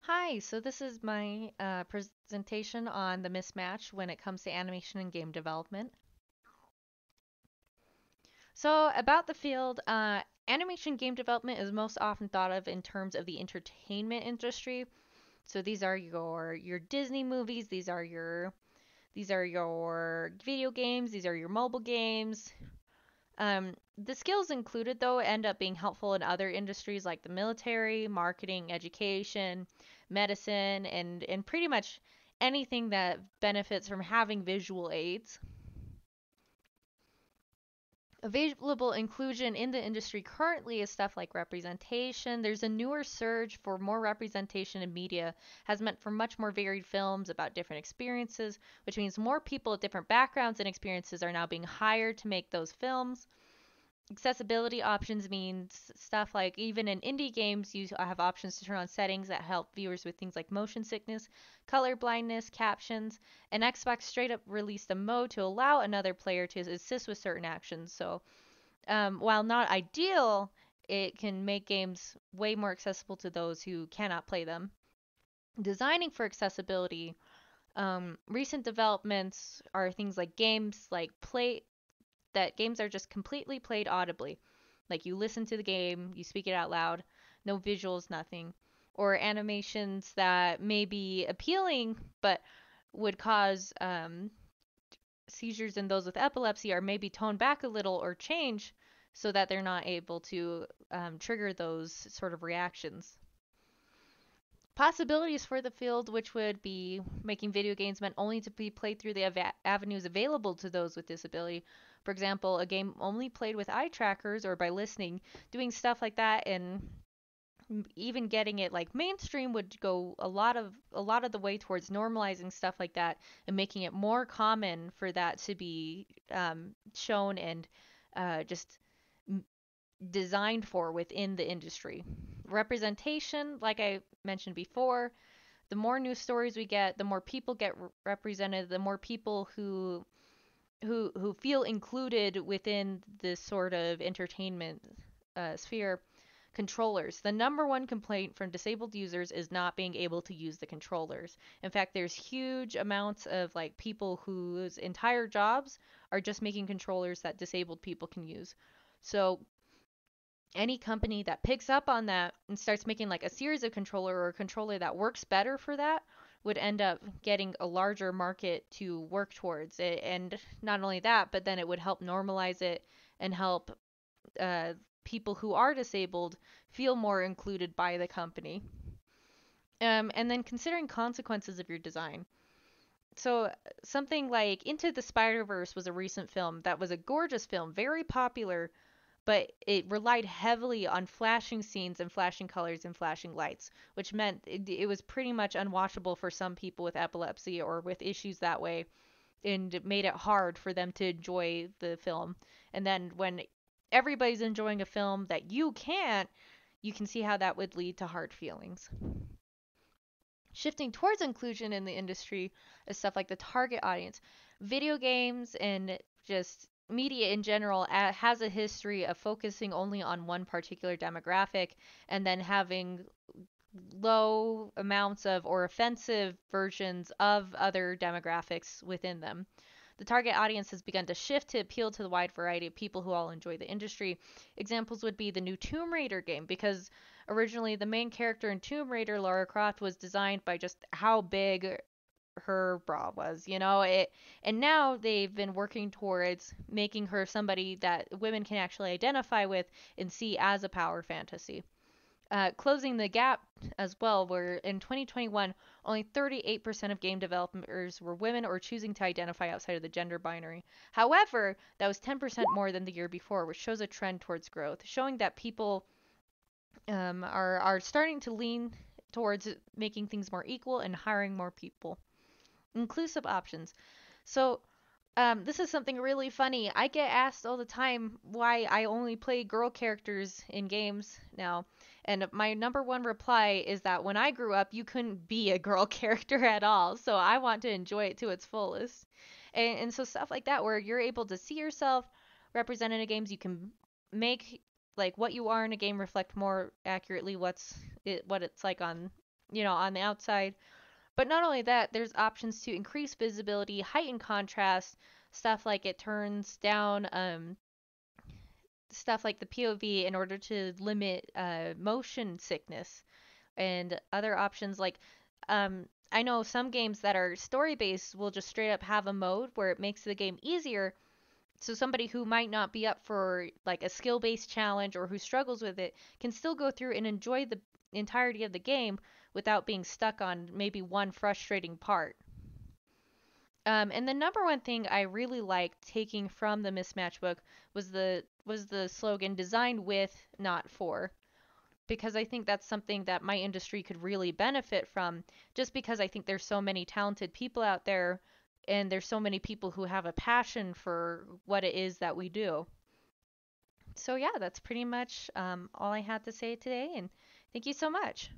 Hi, so this is my presentation on the mismatch when it comes to animation and game development. So, about the field, animation game development is most often thought of in terms of the entertainment industry. So these are your Disney movies, these are your video games, these are your mobile games. The skills included, though, end up being helpful in other industries like the military, marketing, education, medicine, and pretty much anything that benefits from having visual aids. Available inclusion in the industry currently is stuff like representation. There's a newer surge for more representation in media, has meant for much more varied films about different experiences, which means more people with different backgrounds and experiences are now being hired to make those films. Accessibility options means stuff like even in indie games, you have options to turn on settings that help viewers with things like motion sickness, color blindness, captions, and Xbox straight up released a mode to allow another player to assist with certain actions. So, while not ideal, it can make games way more accessible to those who cannot play them. Designing for accessibility, recent developments are things like games like play that games are just completely played audibly. Like you listen to the game, you speak it out loud, no visuals, nothing. Or animations that may be appealing but would cause seizures in those with epilepsy are maybe toned back a little or change so that they're not able to trigger those sort of reactions. Possibilities for the field, which would be making video games meant only to be played through the avenues available to those with disability. For example, a game only played with eye trackers or by listening, doing stuff like that, and even getting it like mainstream would go a lot of the way towards normalizing stuff like that and making it more common for that to be shown and just designed for within the industry. Representation, like I mentioned before, the more news stories we get, the more people get represented, the more people who feel included within this sort of entertainment sphere. Controllers. The number one complaint from disabled users is not being able to use the controllers. In fact, there's huge amounts of like people whose entire jobs are just making controllers that disabled people can use. So any company that picks up on that and starts making like a series of controller or a controller that works better for that would end up getting a larger market to work towards it. And not only that, but then it would help normalize it and help uh, people who are disabled feel more included by the company. And then considering consequences of your design. So something like Into the Spider-Verse was a recent film that was a gorgeous film, very popular, but it relied heavily on flashing scenes and flashing colors and flashing lights, which meant it was pretty much unwatchable for some people with epilepsy or with issues that way, and it made it hard for them to enjoy the film. And then when everybody's enjoying a film that you can't, you can see how that would lead to hard feelings. Shifting towards inclusion in the industry is stuff like the target audience. Video games and just media in general has a history of focusing only on one particular demographic and then having low amounts of or offensive versions of other demographics within them. The target audience has begun to shift to appeal to the wide variety of people who all enjoy the industry. Examples would be the new Tomb Raider game, because originally the main character in Tomb Raider, Lara Croft, was designed by just how big her bra was, and now they've been working towards making her somebody that women can actually identify with and see as a power fantasy. Closing the gap as well, where in 2021, only 38% of game developers were women or choosing to identify outside of the gender binary. However, that was 10% more than the year before, which shows a trend towards growth, showing that people are starting to lean towards making things more equal and hiring more people. Inclusive options. So, this is something really funny. I get asked all the time why I only play girl characters in games now. And my number one reply is that when I grew up, you couldn't be a girl character at all. So I want to enjoy it to its fullest. And so stuff like that, where you're able to see yourself represented in games, you can make like what you are in a game reflect more accurately what it's like on on the outside. But not only that, there's options to increase visibility, heighten contrast, stuff like it turns down stuff like the POV in order to limit motion sickness, and other options like I know some games that are story based will just straight up have a mode where it makes the game easier, so somebody who might not be up for like a skill based challenge or who struggles with it can still go through and enjoy the entirety of the game without being stuck on maybe one frustrating part. And the number one thing I really liked taking from the Mismatch book was the slogan "Designed with, not for," because I think that's something that my industry could really benefit from. Just because I think there's so many talented people out there, and there's so many people who have a passion for what it is that we do. So yeah, that's pretty much all I had to say today, and thank you so much.